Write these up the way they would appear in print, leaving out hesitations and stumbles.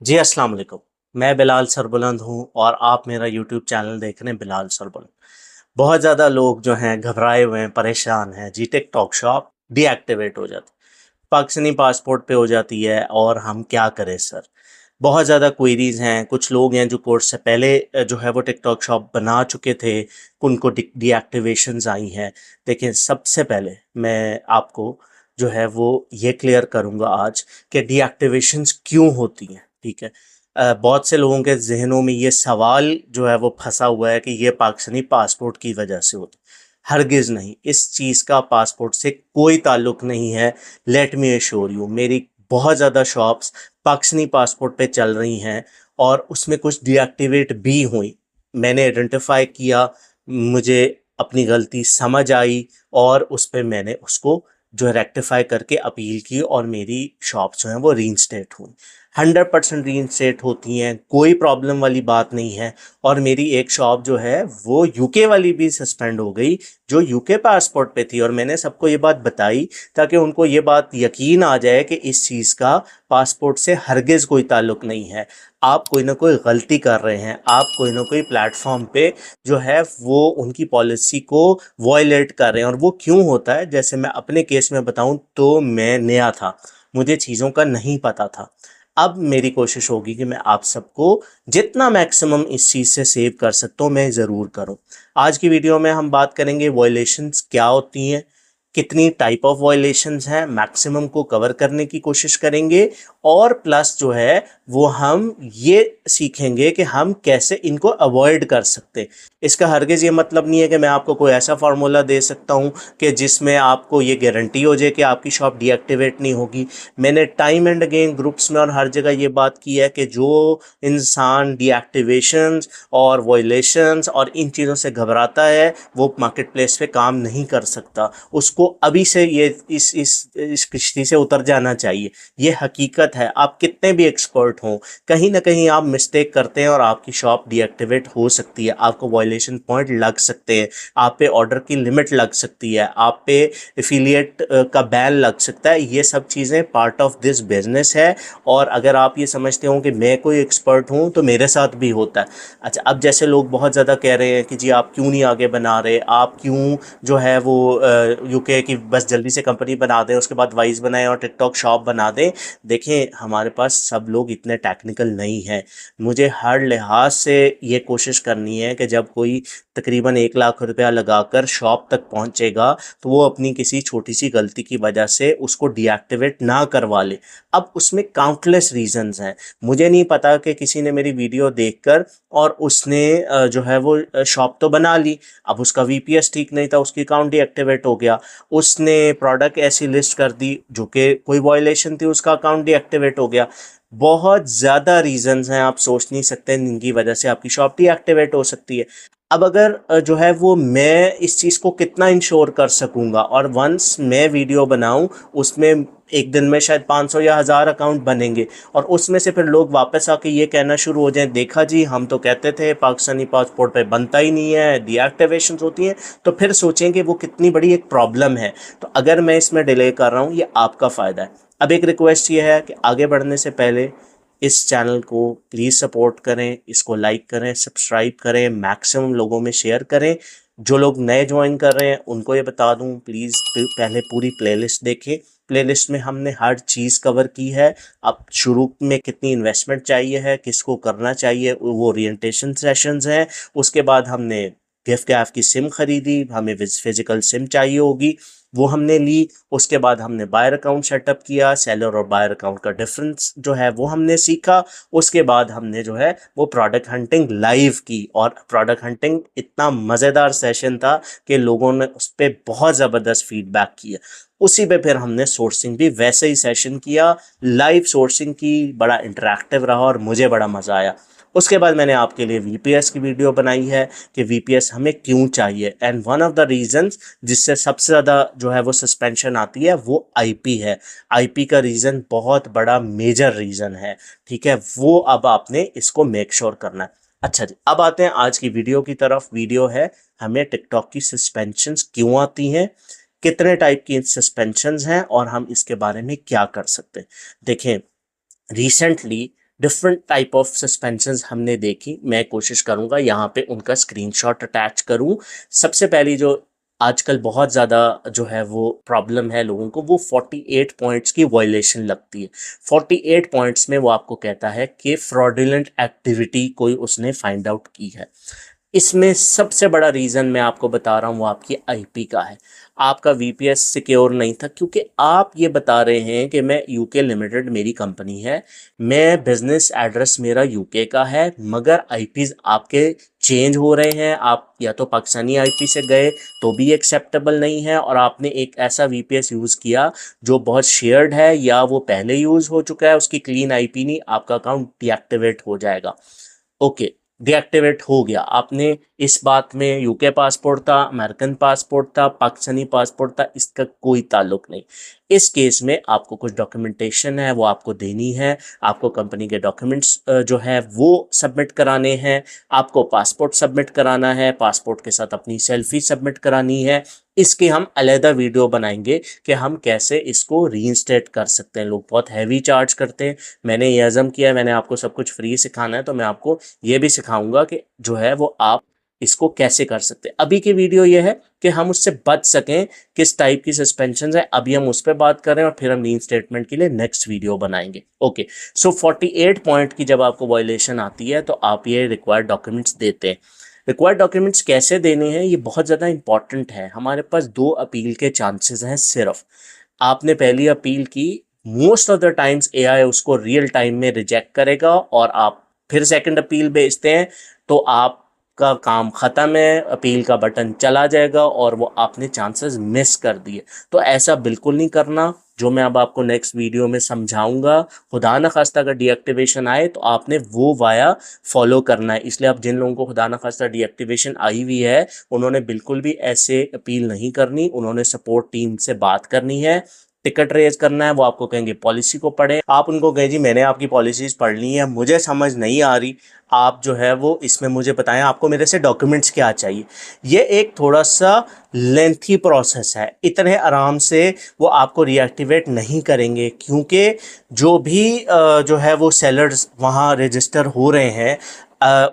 जी अस्सलाम वालेकुम। मैं बिलाल सरबुलंद हूँ और आप मेरा यूट्यूब चैनल देख रहे हैं बिलाल सरबुलंद। बहुत ज़्यादा लोग जो हैं घबराए हुए हैं, परेशान हैं जी। टिकटॉक शॉप डीएक्टिवेट हो जाती, पाकिस्तानी पासपोर्ट पे हो जाती है और हम क्या करें सर? बहुत ज़्यादा क्वेरीज़ हैं। कुछ लोग हैं जो कोर्स से पहले जो है वो टिकटॉक शॉप बना चुके थे, उनको डीएक्टिवेशंस आई हैं। देखिए, सबसे पहले मैं आपको जो है वो ये क्लियर करूँगा आज कि डीएक्टिवेशंस क्यों होती हैं, ठीक है? बहुत से लोगों के ज़हनों में ये सवाल जो है वो फँसा हुआ है कि ये पाकिस्तानी पासपोर्ट की वजह से होता है। हरगिज़ नहीं, इस चीज़ का पासपोर्ट से कोई ताल्लुक नहीं है। लेट मी एश्योर यू, मेरी बहुत ज़्यादा शॉप्स पाकिस्तानी पासपोर्ट पे चल रही हैं और उसमें कुछ डीएक्टिवेट भी हुई। मैंने आइडेंटिफाई किया, मुझे अपनी गलती समझ आई और उस पे मैंने उसको जो है रेक्टिफाई करके अपील की और मेरी शॉप जो है वो रीइंस्टेट हुई। 100% रीइंस्टेट होती हैं, कोई प्रॉब्लम वाली बात नहीं है। और मेरी एक शॉप जो है वो यूके वाली भी सस्पेंड हो गई, जो यूके पासपोर्ट पे थी, और मैंने सबको ये बात बताई ताकि उनको ये बात यकीन आ जाए कि इस चीज़ का पासपोर्ट से हरगिज़ कोई ताल्लुक नहीं है। आप कोई ना कोई गलती कर रहे हैं, आप कोई ना कोई प्लेटफॉर्म पे जो है वो उनकी पॉलिसी को वॉयलेट कर रहे हैं। और वो क्यों होता है, जैसे मैं अपने केस में बताऊं तो मैं नया था, मुझे चीज़ों का नहीं पता था। अब मेरी कोशिश होगी कि मैं आप सबको जितना मैक्सिमम इस चीज़ से सेव कर सकता हूँ मैं ज़रूर करूँ। आज की वीडियो में हम बात करेंगे वॉयलेशंस क्या होती हैं, कितनी टाइप ऑफ वॉयलेशंस हैं, मैक्सिमम को कवर करने की कोशिश करेंगे। और प्लस जो है वो हम ये सीखेंगे कि हम कैसे इनको अवॉइड कर सकते हैं। इसका हरगिज़ ये मतलब नहीं है कि मैं आपको कोई ऐसा फार्मूला दे सकता हूँ कि जिसमें आपको ये गारंटी हो जाए कि आपकी शॉप डीएक्टिवेट नहीं होगी। मैंने टाइम एंड अगेन ग्रुप्स में और हर जगह ये बात की है कि जो इंसान डीएक्टिवेशंस और वॉयलेशंस और इन चीज़ों से घबराता है वो मार्केट प्लेस पे काम नहीं कर सकता। उसको अभी से ये इस किश्ती से उतर जाना चाहिए। ये हकीकत है। आप कितने भी एक्सपर्ट हों, कहीं ना कहीं आप मिस्टेक करते हैं और आपकी शॉप डीएक्टिवेट हो सकती है, आपको वॉयलेशन पॉइंट लग सकते हैं, आप पे ऑर्डर की लिमिट लग सकती है, आप पे एफिलिएट का बैन लग सकता है। ये सब चीज़ें पार्ट ऑफ दिस बिजनेस है। और अगर आप ये समझते हो कि मैं कोई एक्सपर्ट हूँ तो मेरे साथ भी होता है। अच्छा, अब जैसे लोग बहुत ज़्यादा कह रहे हैं कि जी आप क्यों नहीं आगे बना रहे, आप क्यों जो है वो यूके की बस जल्दी से कंपनी बना दें, उसके बाद वाइज बनाएं और टिकटॉक शॉप बना दें। देखें, हमारे पास सब लोग इतने टेक्निकल नहीं हैं। मुझे हर लिहाज से ये कोशिश करनी है कि जब कोई तकरीबन 1 लाख रुपया लगाकर शॉप तक पहुंचेगा तो वो अपनी किसी छोटी सी गलती की वजह से उसको डीएक्टिवेट ना करवा ले। अब उसमें काउंटलेस रीजंस हैं। मुझे नहीं पता कि किसी ने मेरी वीडियो देखकर और उसने जो है वो शॉप तो बना ली, अब उसका वीपीएस ठीक नहीं था, उसकी अकाउंट डीएक्टिवेट हो गया। उसने प्रोडक्ट ऐसी लिस्ट कर दी जो कि कोई वायलेशन थी, उसका अकाउंट डीएक्टिवेट हो गया। बहुत ज़्यादा रीजंस हैं, आप सोच नहीं सकते जिनकी वजह से आपकी शॉप डीएक्टिवेट हो सकती है। अब अगर जो है वो मैं इस चीज़ को कितना इंश्योर कर सकूंगा, और वंस मैं वीडियो बनाऊं उसमें एक दिन में शायद 500 या 1000 अकाउंट बनेंगे, और उसमें से फिर लोग वापस आके ये कहना शुरू हो जाएं, देखा जी हम तो कहते थे पाकिस्तानी पासपोर्ट पे बनता ही नहीं है, डीएक्टिवेशन होती हैं। तो फिर सोचें कि वो कितनी बड़ी एक प्रॉब्लम है। तो अगर मैं इसमें डिले कर रहा हूँ, ये आपका फ़ायदा है। अब एक रिक्वेस्ट ये है कि आगे बढ़ने से पहले इस चैनल को प्लीज़ सपोर्ट करें, इसको लाइक करें, सब्सक्राइब करें, मैक्सिमम लोगों में शेयर करें। जो लोग नए ज्वाइन कर रहे हैं उनको ये बता दूं, प्लीज़ पहले पूरी प्लेलिस्ट देखें। प्लेलिस्ट में हमने हर चीज़ कवर की है। अब शुरू में कितनी इन्वेस्टमेंट चाहिए है, किसको करना चाहिए, वो ओरिएंटेशन सेशंस हैं। उसके बाद हमने गिफ्ट गैफ की सिम खरीदी, हमें फिजिकल सिम चाहिए होगी, वो हमने ली। उसके बाद हमने बायर अकाउंट सेटअप किया, सेलर और बायर अकाउंट का डिफरेंस जो है वो हमने सीखा। उसके बाद हमने जो है वो प्रोडक्ट हंटिंग लाइव की, और प्रोडक्ट हंटिंग इतना मज़ेदार सेशन था कि लोगों ने उस पर बहुत ज़बरदस्त फीडबैक किया। उसी पे फिर हमने सोर्सिंग भी वैसे ही सेशन किया, लाइव सोर्सिंग की, बड़ा इंटरेक्टिव रहा और मुझे बड़ा मज़ा आया। उसके बाद मैंने आपके लिए वीपीएस की वीडियो बनाई है कि वीपीएस हमें क्यों चाहिए, and one of the reasons जिससे सबसे ज़्यादा जो है वो सस्पेंशन आती है वो आईपी है। आईपी का रीज़न बहुत बड़ा मेजर रीज़न है, ठीक है? वो अब आपने इसको मेक श्योर करना है। अच्छा जी, अब आते हैं आज की वीडियो की तरफ। वीडियो है हमें टिकटॉक की सस्पेंशंस क्यों आती हैं, कितने टाइप की सस्पेंशंस हैं और हम इसके बारे में क्या कर सकते हैं। देखें, recently different type of suspensions हमने देखी। मैं कोशिश करूंगा यहाँ पे उनका स्क्रीनशॉट अटैच करूं। सबसे पहली जो आजकल बहुत ज़्यादा जो है वो प्रॉब्लम है लोगों को, वो 48 पॉइंट्स की वायलेशन लगती है। 48 पॉइंट्स में वो आपको कहता है कि फ्रॉडुलेंट एक्टिविटी कोई उसने फाइंड आउट की है। इसमें सबसे बड़ा रीज़न मैं आपको बता रहा हूँ वो आपकी आईपी का है। आपका वीपीएस सिक्योर नहीं था, क्योंकि आप ये बता रहे हैं कि मैं यूके लिमिटेड मेरी कंपनी है, मैं बिजनेस एड्रेस मेरा यूके का है, मगर आईपीज आपके चेंज हो रहे हैं। आप या तो पाकिस्तानी आईपी से गए तो भी एक्सेप्टेबल नहीं है, और आपने एक ऐसा वीपीएस यूज़ किया जो बहुत शेयर्ड है या वो पहले यूज़ हो चुका है, उसकी क्लीन आईपी नहीं, आपका अकाउंट डीएक्टिवेट हो जाएगा। ओके, डीएक्टिवेट हो गया। आपने इस बात में यूके पासपोर्ट था, अमेरिकन पासपोर्ट था, पाकिस्तानी पासपोर्ट था, इसका कोई ताल्लुक नहीं। इस केस में आपको कुछ डॉक्यूमेंटेशन है वो आपको देनी है। आपको कंपनी के डॉक्यूमेंट्स जो है वो सबमिट कराने हैं। आपको पासपोर्ट सबमिट कराना है, पासपोर्ट के साथ अपनी सेल्फी सबमिट करानी है। इसके हम अलहदा वीडियो बनाएंगे कि हम कैसे इसको रीइंस्टेट कर सकते हैं। लोग बहुत हैवी चार्ज करते हैं। मैंने ये अज़म किया है मैंने आपको सब कुछ फ्री सिखाना है, तो मैं आपको ये भी सिखाऊंगा कि जो है वो आप इसको कैसे कर सकते हैं। अभी की वीडियो ये है कि हम उससे बच सकें, किस टाइप की सस्पेंशन है अभी हम उस पर बात करें, और फिर हम रीइंस्टेटमेंट के लिए नेक्स्ट वीडियो बनाएंगे। ओके, सो 48 पॉइंट की जब आपको वायलेशन आती है तो आप ये रिक्वायर्ड डॉक्यूमेंट्स देते हैं। रिक्वायर्ड डॉक्यूमेंट्स कैसे देने हैं ये बहुत ज़्यादा इंपॉर्टेंट है। हमारे पास 2 अपील के चांसेस हैं सिर्फ। आपने पहली अपील की, most of the times AI उसको रियल टाइम में रिजेक्ट करेगा, और आप फिर सेकंड अपील भेजते हैं तो आपका काम ख़त्म है, अपील का बटन चला जाएगा और वो आपने चांसेस मिस कर दिए। तो ऐसा बिल्कुल नहीं करना, जो मैं अब आपको नेक्स्ट वीडियो में समझाऊंगा। खुदा न खास्ता अगर डीएक्टिवेशन आए तो आपने वो वाया फॉलो करना है। इसलिए आप जिन लोगों को खुदा न खास्ता डीएक्टिवेशन आई हुई है उन्होंने बिल्कुल भी ऐसे अपील नहीं करनी। उन्होंने सपोर्ट टीम से बात करनी है, टिकट रेज करना है। वो आपको कहेंगे पॉलिसी को पढ़ें, आप उनको कहें जी मैंने आपकी पॉलिसीज़ पढ़ ली है, मुझे समझ नहीं आ रही, आप जो है वो इसमें मुझे बताएं आपको मेरे से डॉक्यूमेंट्स क्या चाहिए। ये एक थोड़ा सा लेंथी प्रोसेस है, इतने आराम से वो आपको रीएक्टिवेट नहीं करेंगे, क्योंकि जो भी जो है वो सेलर्स वहाँ रजिस्टर हो रहे हैं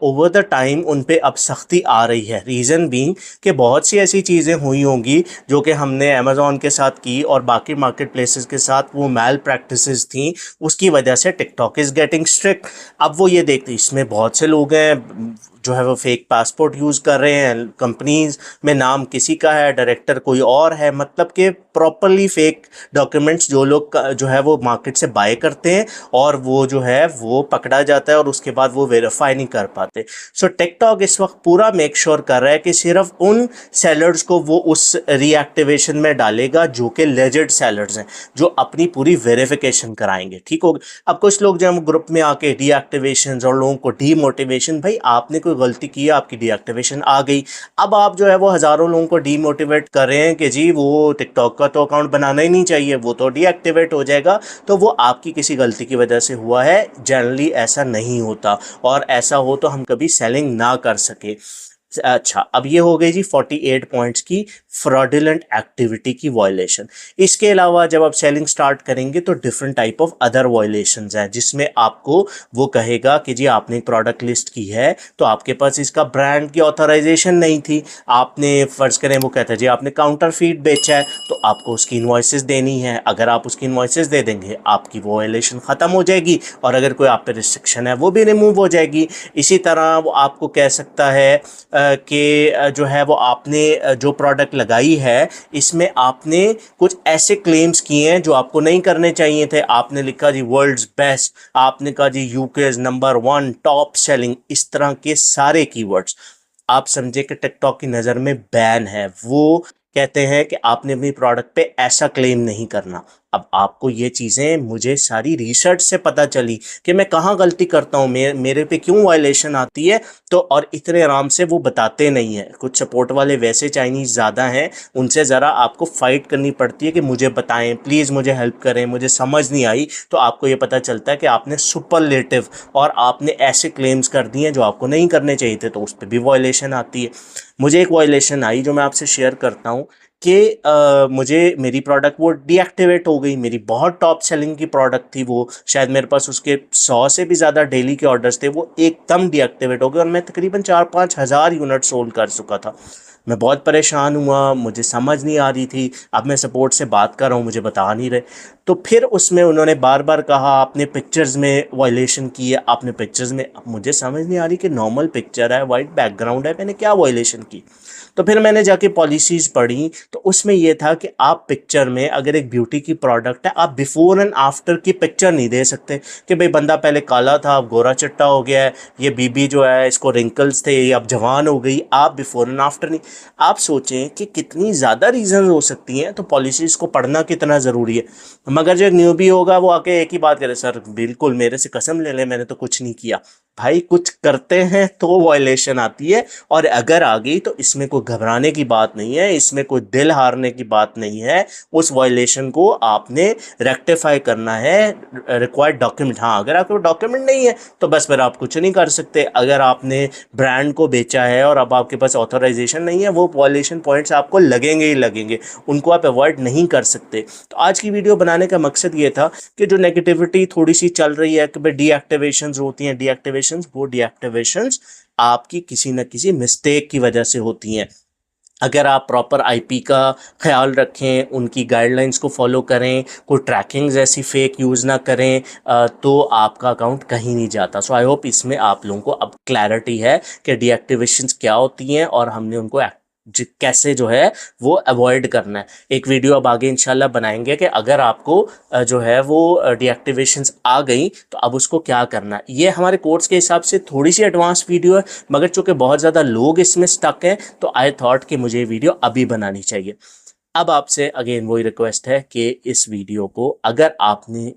ओवर द टाइम उन पे अब सख्ती आ रही है। रीज़न बीइंग कि बहुत सी ऐसी चीज़ें हुई होंगी जो कि हमने अमेज़ॉन के साथ की और बाकी मार्केट प्लेसेस के साथ वो मैल प्रैक्टिसेस थी, उसकी वजह से टिकटॉक इज़ गेटिंग स्ट्रिक्ट। अब वो ये देखते इसमें बहुत से लोग हैं जो है वो फेक पासपोर्ट यूज़ कर रहे हैं, कंपनीज में नाम किसी का है, डायरेक्टर कोई और है, मतलब कि प्रॉपरली फेक डॉक्यूमेंट्स जो लोग जो है वो मार्केट से बाय करते हैं और वो जो है वो पकड़ा जाता है और उसके बाद वो वेरीफाई नहीं कर पाते। सो टिकटॉक इस वक्त पूरा मेक श्योर कर रहा है कि सिर्फ उन सेलर्स को वो उस रीएक्टिवेशन में डालेगा जो कि लेजिड सेलर्स हैं, जो अपनी पूरी वेरिफिकेशन कराएंगे। ठीक हो गया। अब कुछ लोग जो हम ग्रुप में आके डीएक्टिवेशन और लोगों को डीमोटिवेशन, भाई आपने कोई गलती की है, आपकी डीएक्टिवेशन आ गई, अब आप जो है वो हज़ारों लोगों को डीमोटिवेट कर रहे हैं कि जी वो टिकटॉक का तो अकाउंट बनाना ही नहीं चाहिए, वो तो डीएक्टिवेट हो जाएगा। तो वो आपकी किसी गलती की वजह से हुआ है, जनरली ऐसा नहीं होता, और ऐसा हो तो हम कभी सेलिंग ना कर सके। अच्छा, अब ये हो गई जी 48 पॉइंट्स की फ्रॉडुलेंट एक्टिविटी की वायलेशन। इसके अलावा जब आप सेलिंग स्टार्ट करेंगे तो different type of other violations हैं, जिसमें आपको वो कहेगा कि जी आपने एक प्रोडक्ट लिस्ट की है तो आपके पास इसका ब्रांड की ऑथराइजेशन नहीं थी, आपने फ़र्ज़ करें वो कहता है जी आपने काउंटरफीट बेचा है तो आपको उसकी इन्वॉइसेस देनी है। अगर आप उसकी इन्वॉइसेस दे देंगे आपकी वो वायलेशन ख़त्म हो जाएगी, और अगर कोई आप पे रिस्ट्रिक्शन है वो भी रिमूव हो जाएगी। इसी तरह वो आपको कह सकता है कि जो है वो आपने जो प्रोडक्ट लगाई है इसमें आपने कुछ ऐसे क्लेम्स किए हैं जो आपको नहीं करने चाहिए थे। आपने लिखा जी वर्ल्ड्स बेस्ट, आपने कहा जी यूकेज नंबर 1 टॉप सेलिंग, इस तरह के सारे कीवर्ड्स आप समझे कि टिकटॉक की नज़र में बैन है। वो कहते हैं कि आपने अपनी प्रोडक्ट पे ऐसा क्लेम नहीं करना। अब आपको ये चीज़ें मुझे सारी रिसर्च से पता चली कि मैं कहाँ गलती करता हूँ, मेरे पे क्यों वायलेशन आती है, तो और इतने आराम से वो बताते नहीं हैं। कुछ सपोर्ट वाले वैसे चाइनीज़ ज़्यादा हैं, उनसे ज़रा आपको फ़ाइट करनी पड़ती है कि मुझे बताएं प्लीज़, मुझे हेल्प करें, मुझे समझ नहीं आई। तो आपको ये पता चलता है कि आपने सुपरलेटिव और आपने ऐसे क्लेम्स कर दिए हैं जो आपको नहीं करने चाहिए थे, तो उस पर भी वायलेशन आती है। मुझे एक वायलेशन आई जो मैं आपसे शेयर करता हूँ कि मुझे मेरी प्रोडक्ट वो डीएक्टिवेट हो गई। मेरी बहुत टॉप सेलिंग की प्रोडक्ट थी वो, शायद मेरे पास उसके 100 से भी ज़्यादा डेली के ऑर्डर्स थे, वो एकदम डीएक्टिवेट हो गए और मैं तकरीबन 4-5 हज़ार यूनिट सोल्ड कर चुका था। मैं बहुत परेशान हुआ, मुझे समझ नहीं आ रही थी। अब मैं सपोर्ट से बात कर रहा हूँ, मुझे बता नहीं रहे। तो फिर उसमें उन्होंने बार बार कहा आपने पिक्चर्स में वायलेशन की है, आपने पिक्चर्स में। अब मुझे समझ नहीं आ रही कि नॉर्मल पिक्चर है, वाइट बैकग्राउंड है, मैंने क्या वायलेशन की। तो फिर मैंने जाके पॉलिसीज़ पढ़ी, तो उसमें ये था कि आप पिक्चर में अगर एक ब्यूटी की प्रोडक्ट है, आप बिफोर एंड आफ्टर की पिक्चर नहीं दे सकते कि भाई बंदा पहले काला था अब गोरा चिट्टा हो गया है, ये बीबी जो है इसको रिंकल्स थे ये अब जवान हो गई, आप बिफोर एंड आफ्टर नहीं। आप सोचें कि कितनी ज़्यादा रीज़न हो सकती हैं, तो पॉलिसीज़ को पढ़ना कितना ज़रूरी है। मगर जो एक न्यूबी होगा वो आके एक ही बात करे, सर बिल्कुल मेरे से कसम ले ले मैंने तो कुछ नहीं किया। भाई कुछ करते हैं तो वायलेशन आती है, और अगर आ गई तो इसमें कोई घबराने की बात नहीं है, इसमें कोई दिल हारने की बात नहीं है। उस वायलेशन को आपने रेक्टिफाई करना है, रिक्वायर्ड डॉक्यूमेंट। हाँ, अगर आपके डॉक्यूमेंट नहीं है तो बस फिर आप कुछ नहीं कर सकते। अगर आपने ब्रांड को बेचा है और अब आपके पास ऑथराइजेशन नहीं है, वो वायलेशन पॉइंट्स आपको लगेंगे ही लगेंगे, उनको आप अवॉइड नहीं कर सकते। तो आज की वीडियो बनाने का मकसद ये था कि जो नेगेटिविटी थोड़ी सी चल रही है कि भाई डीएक्टिवेशंस होती हैं, डीएक्टिवेशंस, वो डीएक्टिवेशंस आपकी किसी न किसी मिस्टेक की वजह से होती हैं। अगर आप प्रॉपर आईपी का ख्याल रखें, उनकी गाइडलाइंस को फॉलो करें, कोई ट्रैकिंग्स ऐसी फेक यूज़ ना करें, तो आपका अकाउंट कहीं नहीं जाता। सो आई होप इसमें आप लोगों को अब क्लैरिटी है कि डीएक्टिवेशंस क्या होती हैं और हमने उनको कैसे जो है वो अवॉइड करना है। एक वीडियो अब आगे इंशाल्लाह बनाएंगे कि अगर आपको जो है वो डीएक्टिवेशंस आ गई तो अब उसको क्या करना है। ये हमारे कोर्स के हिसाब से थोड़ी सी एडवांस वीडियो है, मगर चूँकि बहुत ज़्यादा लोग इसमें स्टक हैं तो आई थॉट कि मुझे वीडियो अभी बनानी चाहिए। अब आपसे अगेन वही रिक्वेस्ट है कि इस वीडियो को अगर आपने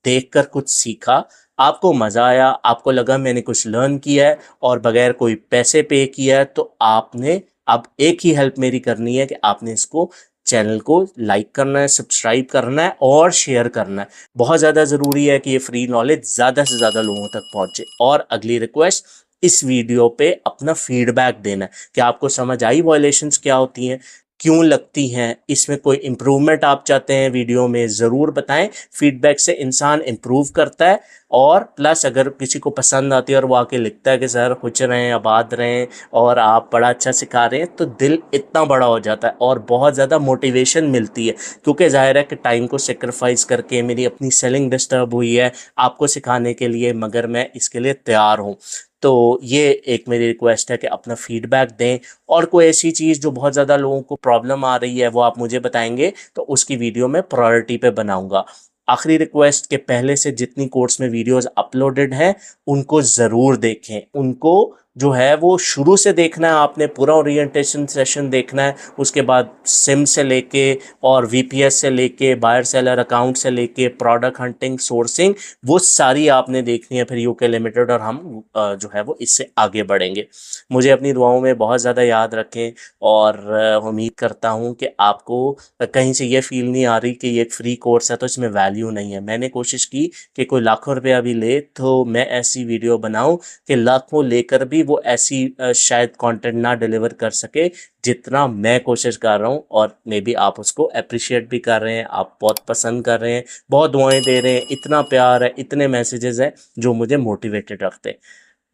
देखकर कुछ सीखा, आपको मज़ा आया, आपको लगा मैंने कुछ लर्न किया है और बगैर कोई पैसे पे किया है, तो आपने अब एक ही हेल्प मेरी करनी है कि आपने इसको चैनल को लाइक करना है, सब्सक्राइब करना है और शेयर करना है। बहुत ज़्यादा ज़रूरी है कि ये फ्री नॉलेज ज़्यादा से ज़्यादा लोगों तक पहुँचे। और अगली रिक्वेस्ट, इस वीडियो पे अपना फीडबैक देना है कि आपको समझ आई वायलेशंस क्या होती हैं, क्यों लगती हैं, इसमें कोई इम्प्रूवमेंट आप चाहते हैं वीडियो में, ज़रूर बताएं। फीडबैक से इंसान इम्प्रूव करता है। और प्लस अगर किसी को पसंद आती है और वो आके लिखता है कि सर खुश रहें, आबाद रहें और आप बड़ा अच्छा सिखा रहे हैं, तो दिल इतना बड़ा हो जाता है और बहुत ज़्यादा मोटिवेशन मिलती है। क्योंकि ज़ाहिर है कि टाइम को सेक्रीफाइस करके मेरी अपनी सेलिंग डिस्टर्ब हुई है आपको सिखाने के लिए, मगर मैं इसके लिए तैयार हूँ। तो ये एक मेरी रिक्वेस्ट है कि अपना फीडबैक दें, और कोई ऐसी चीज़ जो बहुत ज़्यादा लोगों को प्रॉब्लम आ रही है वो आप मुझे बताएंगे तो उसकी वीडियो मैं प्रायोरिटी पे बनाऊंगा। आखिरी रिक्वेस्ट के पहले से जितनी कोर्स में वीडियोस अपलोडेड हैं उनको ज़रूर देखें, उनको जो है वो शुरू से देखना है, आपने पूरा ओरिएंटेशन सेशन देखना है। उसके बाद सिम से लेके और वीपीएस से लेके बायर सेलर अकाउंट से लेके प्रोडक्ट हंटिंग, सोर्सिंग, वो सारी आपने देखनी है फिर यूके लिमिटेड, और हम जो है वो इससे आगे बढ़ेंगे। मुझे अपनी दुआओं में बहुत ज़्यादा याद रखें और उम्मीद करता हूँ कि आपको कहीं से ये फील नहीं आ रही कि ये एक फ्री कोर्स है तो इसमें वैल्यू नहीं है। मैंने कोशिश की कि कोई लाखों रुपया भी ले तो मैं ऐसी वीडियो बनाऊं कि लाखों लेकर भी वो ऐसी शायद कंटेंट ना डिलीवर कर सके जितना मैं कोशिश कर रहा हूं। और मे बी आप उसको अप्रिशिएट भी कर रहे हैं, आप बहुत पसंद कर रहे हैं, बहुत दुआएं दे रहे हैं, इतना प्यार है, इतने मैसेजेस हैं जो मुझे मोटिवेटेड रखते हैं।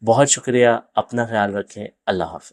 बहुत शुक्रिया, अपना ख्याल रखें, अल्लाह हाफ़िज़।